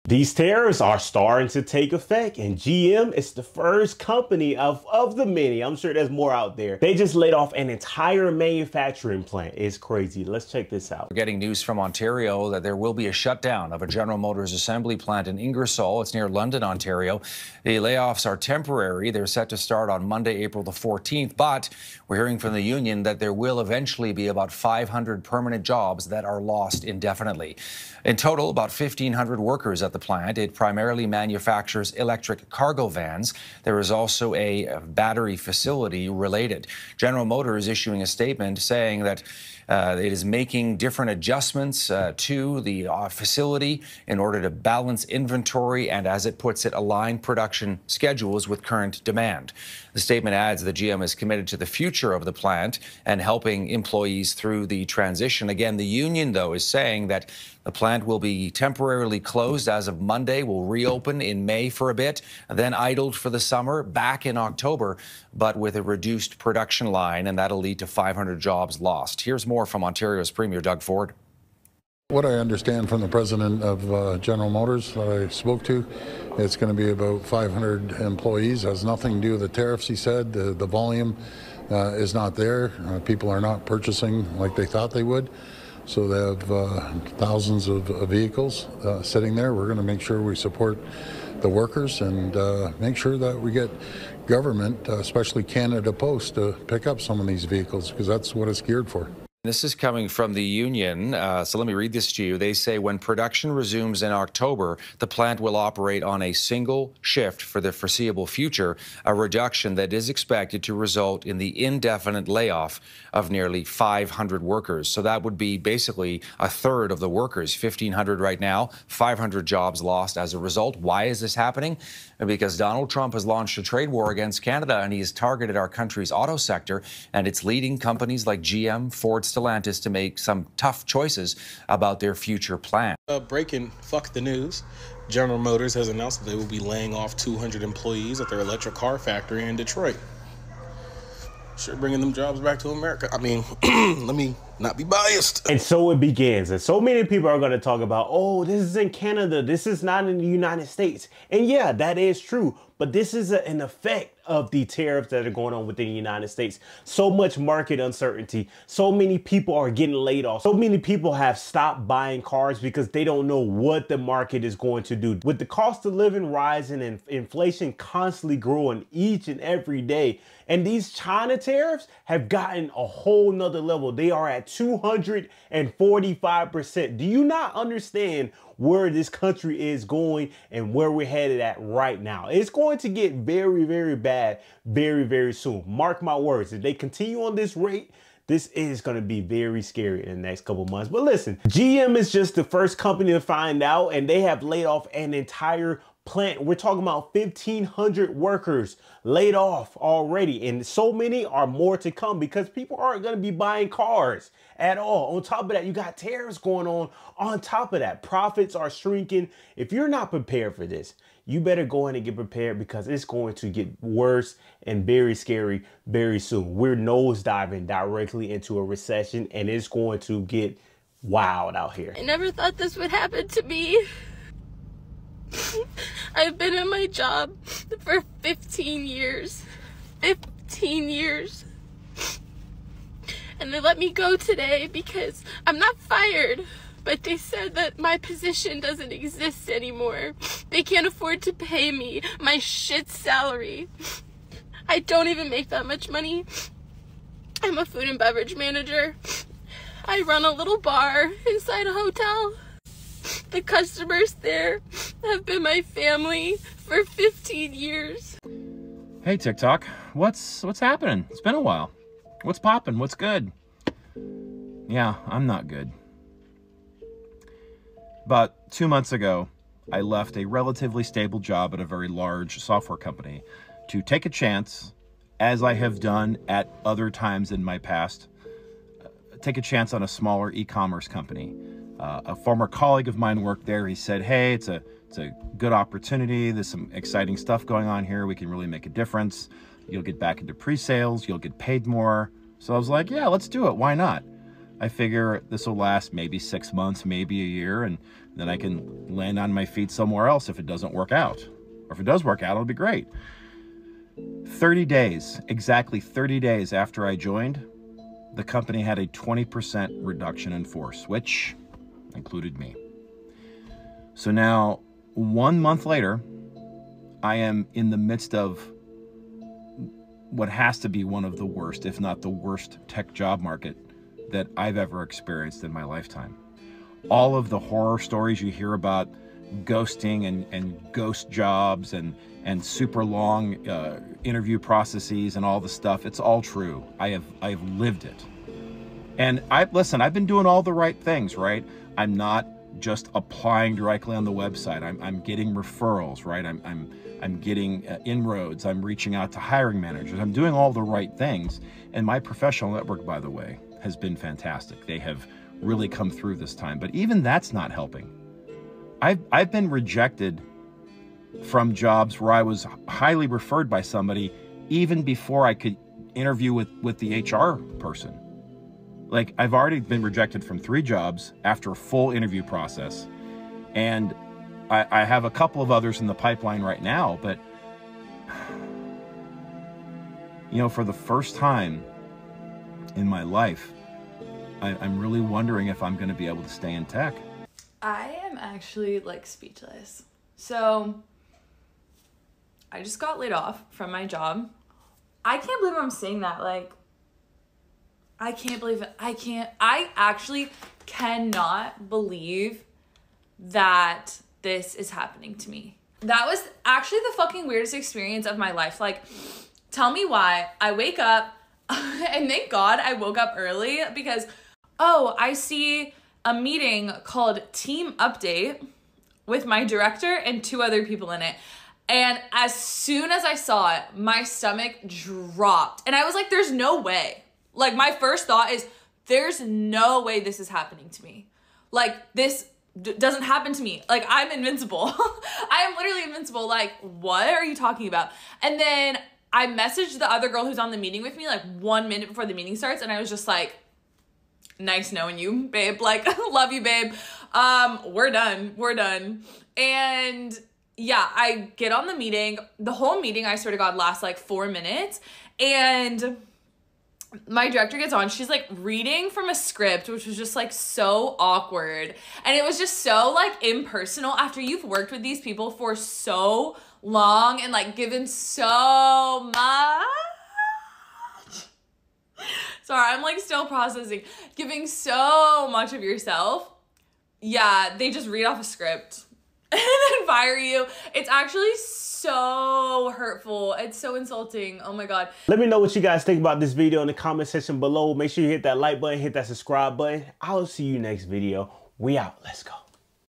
These tariffs are starting to take effect, and GM is the first company of the many. I'm sure there's more out there. They just laid off an entire manufacturing plant. It's crazy. Let's check this out. We're getting news from Ontario that there will be a shutdown of a General Motors assembly plant in Ingersoll. It's near London, Ontario. The layoffs are temporary. They're set to start on Monday, April the 14th, but we're hearing from the union that there will eventually be about 500 permanent jobs that are lost indefinitely. In total, about 1,500 workers at the plant. It primarily manufactures electric cargo vans. There is also a battery facility related. General Motors issuing a statement saying that it is making different adjustments to the facility in order to balance inventory and, as it puts it, align production schedules with current demand. The statement adds that GM is committed to the future of the plant and helping employees through the transition. Again, the union, though, is saying that the plant will be temporarily closed as of Monday, will reopen in May for a bit, then idled for the summer, back in October, but with a reduced production line, and that'll lead to 500 jobs lost. Here's more from Ontario's Premier Doug Ford. What I understand from the president of General Motors that I spoke to, it's going to be about 500 employees. It has nothing to do with the tariffs, he said. The volume is not there. People are not purchasing like they thought they would. So they have thousands of vehicles sitting there. We're going to make sure we support the workers and make sure that we get government, especially Canada Post, to pick up some of these vehicles because that's what it's geared for. This is coming from the union, so let me read this to you. They say when production resumes in October, the plant will operate on a single shift for the foreseeable future, a reduction that is expected to result in the indefinite layoff of nearly 500 workers. So that would be basically a third of the workers, 1,500 right now, 500 jobs lost as a result. Why is this happening? Because Donald Trump has launched a trade war against Canada, and he has targeted our country's auto sector, and it's leading companies like GM, Ford, Stellantis to make some tough choices about their future plan. Breaking, fuck the news. General Motors has announced that they will be laying off 200 employees at their electric car factory in Detroit. Sure, bringing them jobs back to America. I mean, let me not be biased. And so it begins. And so many people are going to talk about, oh, this is in Canada. This is not in the United States. And yeah, that is true. But this is an effect of the tariffs that are going on within the United States. So much market uncertainty. So many people are getting laid off. So many people have stopped buying cars because they don't know what the market is going to do. With the cost of living rising and inflation constantly growing each and every day. And these China tariffs have gotten a whole nother level. They are at 245%. Do you not understand where this country is going and where we're headed at right now? It's going to get very, very bad very, very soon. Mark my words. If they continue on this rate, this is going to be very scary in the next couple months. But listen, GM is just the first company to find out, and they have laid off an entire plant. We're talking about 1,500 workers laid off already, and so many are more to come because people aren't going to be buying cars at all. On top of that, you got tariffs going on. On top of that, profits are shrinking. If you're not prepared for this, you better go in and get prepared because it's going to get worse and very scary very soon. We're nosediving directly into a recession, and it's going to get wild out here. I never thought this would happen to me. I've been in my job for 15 years. 15 years. And they let me go today because I'm not fired, but they said that my position doesn't exist anymore. They can't afford to pay me my shit salary. I don't even make that much money. I'm a food and beverage manager. I run a little bar inside a hotel. The customers there have been my family for 15 years. Hey TikTok, what's happening? It's been a while. What's poppin'? What's good? Yeah, I'm not good. About 2 months ago, I left a relatively stable job at a very large software company to take a chance, as I have done at other times in my past, take a chance on a smaller e-commerce company. A former colleague of mine worked there. He said, hey, it's a good opportunity. There's some exciting stuff going on here. We can really make a difference. You'll get back into pre-sales. You'll get paid more. So I was like, yeah, let's do it. Why not? I figure this will last maybe 6 months, maybe a year, and then I can land on my feet somewhere else if it doesn't work out. Or if it does work out, it'll be great. 30 days, exactly 30 days after I joined, the company had a 20% reduction in force, which included me. So now, 1 month later, I am in the midst of what has to be one of the worst, if not the worst, tech job market that I've ever experienced in my lifetime. All of the horror stories you hear about ghosting and ghost jobs and super long interview processes and all the stuff, it's all true. I've lived it. And I've been doing all the right things, right? I'm not just applying directly on the website. I'm getting referrals, right? I'm getting inroads. I'm reaching out to hiring managers. I'm doing all the right things. And my professional network, by the way, has been fantastic. They have really come through this time. But even that's not helping. I've been rejected from jobs where I was highly referred by somebody even before I could interview with the HR person. Like, I've already been rejected from 3 jobs after a full interview process. And I have a couple of others in the pipeline right now, but you know, for the first time in my life, I'm really wondering if I'm going to be able to stay in tech. I am actually like speechless. So I just got laid off from my job. I can't believe I'm saying that. Like, I can't believe it. I actually cannot believe that this is happening to me. That was actually the fucking weirdest experience of my life. Like, tell me why I wake up and thank God I woke up early because, oh, I see a meeting called Team Update with my director and 2 other people in it. And as soon as I saw it, my stomach dropped. And I was like, there's no way. Like, my first thought is, there's no way this is happening to me. Like, this doesn't happen to me. Like, I'm invincible. I am literally invincible. Like, what are you talking about? And then I messaged the other girl who's on the meeting with me like 1 minute before the meeting starts. And I was just like, nice knowing you, babe. Like, love you, babe. We're done. And yeah, I get on the meeting. The whole meeting, I swear to God, lasts like 4 minutes. And my director gets on. She's like reading from a script, which was just like so awkward. And it was just so like impersonal after you've worked with these people for so long and like given so much. Sorry, I'm like still processing. Giving so much of yourself. Yeah, they just read off a script and then fire you. It's actually so hurtful. It's so insulting. Oh my God. Let me know what you guys think about this video in the comment section below. Make sure you hit that like button, hit that subscribe button. I'll see you next video. We out. Let's go.